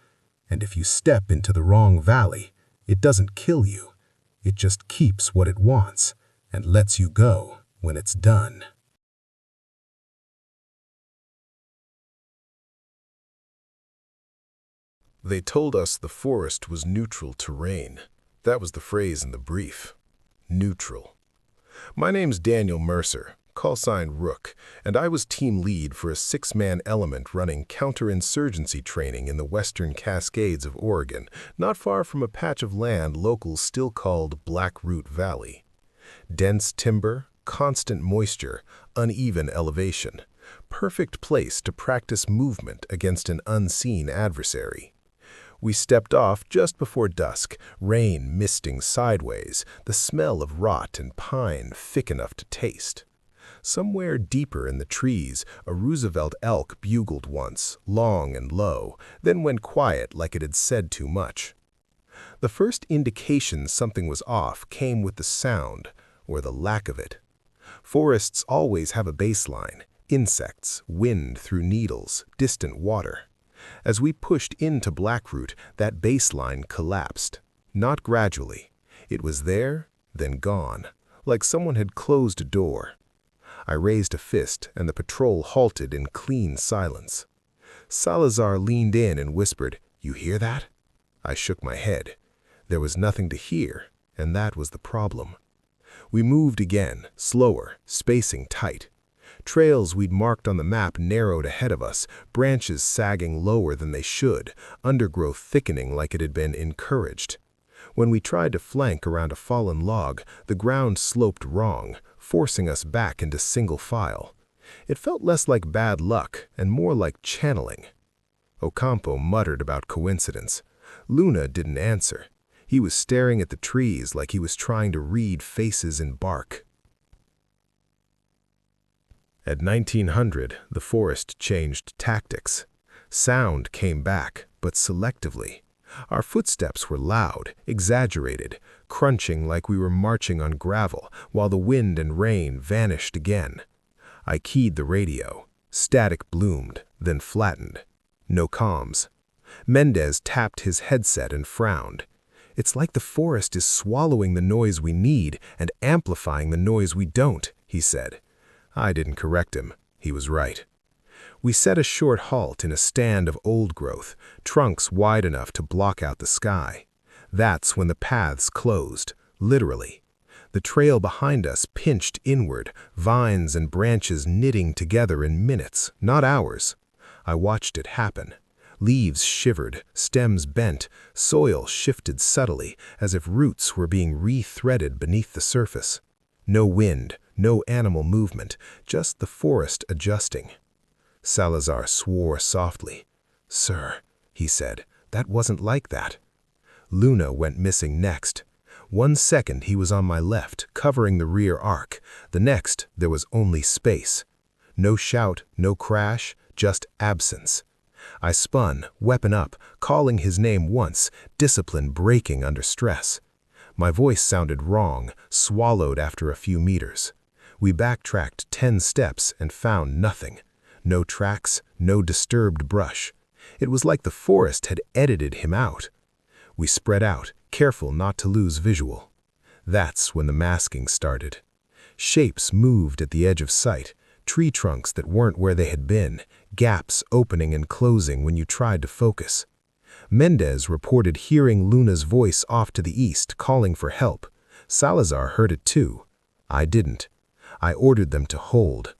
And if you step into the wrong valley, it doesn't kill you. It just keeps what it wants and lets you go when it's done. They told us the forest was neutral terrain. That was the phrase in the brief. Neutral. My name's Daniel Mercer, callsign Rook, and I was team lead for a 6-man element running counterinsurgency training in the western Cascades of Oregon, not far from a patch of land locals still called Black Root Valley. Dense timber, constant moisture, uneven elevation. Perfect place to practice movement against an unseen adversary. We stepped off just before dusk, rain misting sideways, the smell of rot and pine thick enough to taste. Somewhere deeper in the trees, a Roosevelt elk bugled once, long and low, then went quiet like it had said too much. The first indication something was off came with the sound, or the lack of it. Forests always have a baseline, insects, wind through needles, distant water. As we pushed into Blackroot, that baseline collapsed. Not gradually. It was there, then gone, like someone had closed a door. I raised a fist, and the patrol halted in clean silence. Salazar leaned in and whispered, "You hear that?" I shook my head. There was nothing to hear, and that was the problem. We moved again, slower, spacing tight. Trails we'd marked on the map narrowed ahead of us, branches sagging lower than they should, undergrowth thickening like it had been encouraged. When we tried to flank around a fallen log, the ground sloped wrong, forcing us back into single file. It felt less like bad luck and more like channeling. Ocampo muttered about coincidence. Luna didn't answer. He was staring at the trees like he was trying to read faces in bark. At 1900, the forest changed tactics. Sound came back, but selectively. Our footsteps were loud, exaggerated, crunching like we were marching on gravel, while the wind and rain vanished again. I keyed the radio. Static bloomed, then flattened. No comms. Mendez tapped his headset and frowned. "It's like the forest is swallowing the noise we need and amplifying the noise we don't," he said. I didn't correct him. He was right. We set a short halt in a stand of old growth, trunks wide enough to block out the sky. That's when the paths closed, literally. The trail behind us pinched inward, vines and branches knitting together in minutes, not hours. I watched it happen. Leaves shivered, stems bent, soil shifted subtly as if roots were being re-threaded beneath the surface. No wind, no animal movement, just the forest adjusting. Salazar swore softly. "Sir," he said, "that wasn't like that." Luna went missing next. 1 second he was on my left, covering the rear arc. The next, there was only space. No shout, no crash, just absence. I spun, weapon up, calling his name once, discipline breaking under stress. My voice sounded wrong, swallowed after a few meters. We backtracked 10 steps and found nothing. No tracks, no disturbed brush. It was like the forest had edited him out. We spread out, careful not to lose visual. That's when the masking started. Shapes moved at the edge of sight, tree trunks that weren't where they had been, gaps opening and closing when you tried to focus. Mendez reported hearing Luna's voice off to the east, calling for help. Salazar heard it too. I didn't. I ordered them to hold.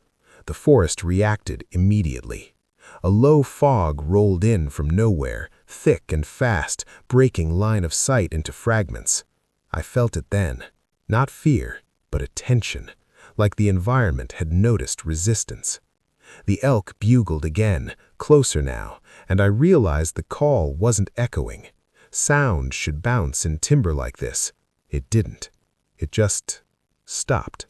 The forest reacted immediately. A low fog rolled in from nowhere, thick and fast, breaking line of sight into fragments. I felt it then. Not fear, but a tension, like the environment had noticed resistance. The elk bugled again, closer now, and I realized the call wasn't echoing. Sound should bounce in timber like this. It didn't. It just stopped.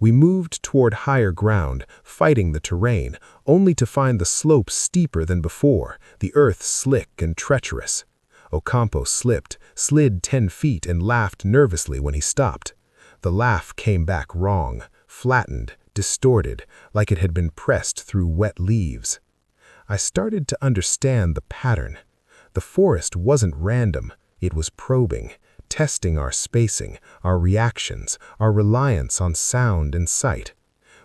We moved toward higher ground, fighting the terrain, only to find the slope steeper than before, the earth slick and treacherous. Ocampo slipped, slid 10 feet and laughed nervously when he stopped. The laugh came back wrong, flattened, distorted, like it had been pressed through wet leaves. I started to understand the pattern. The forest wasn't random, it was probing, testing our spacing, our reactions, our reliance on sound and sight.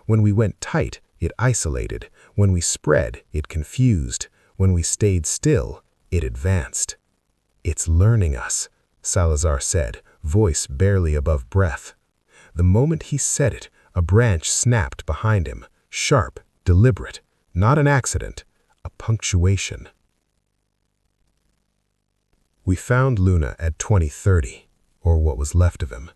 When we went tight, it isolated. When we spread, it confused. When we stayed still, it advanced. "It's learning us," Salazar said, voice barely above breath. The moment he said it, a branch snapped behind him, sharp, deliberate, not an accident, a punctuation. We found Luna at 2030, or what was left of him.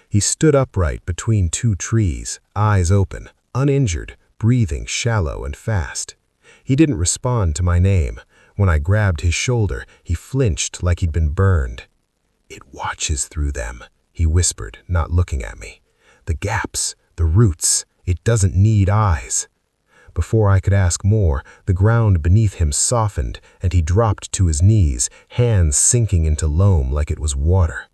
He stood upright between 2 trees, eyes open, uninjured, breathing shallow and fast. He didn't respond to my name. When I grabbed his shoulder, he flinched like he'd been burned. "It watches through them," he whispered, not looking at me. "The gaps, the roots, it doesn't need eyes." Before I could ask more, the ground beneath him softened and he dropped to his knees, hands sinking into loam like it was water.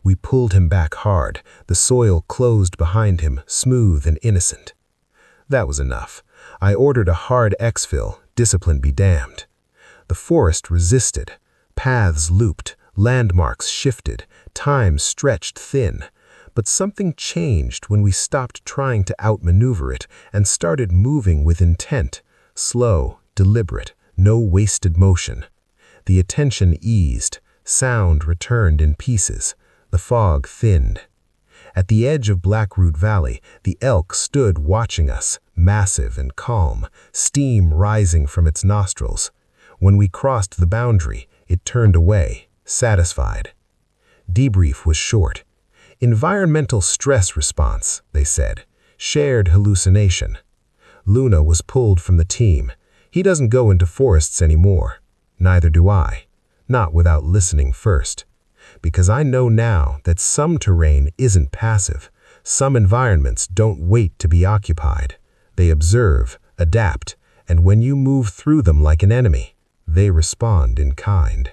We pulled him back hard, the soil closed behind him, smooth and innocent. That was enough. I ordered a hard exfil, discipline be damned. The forest resisted. Paths looped, landmarks shifted, time stretched thin. But something changed when we stopped trying to outmaneuver it and started moving with intent, slow, deliberate, no wasted motion. The attention eased, sound returned in pieces, the fog thinned. At the edge of Blackroot Valley, the elk stood watching us, massive and calm, steam rising from its nostrils. When we crossed the boundary, it turned away, satisfied. Debrief was short. Environmental stress response, they said. Shared hallucination. Luna was pulled from the team. He doesn't go into forests anymore. Neither do I. Not without listening first. Because I know now that some terrain isn't passive. Some environments don't wait to be occupied. They observe, adapt, and when you move through them like an enemy, they respond in kind.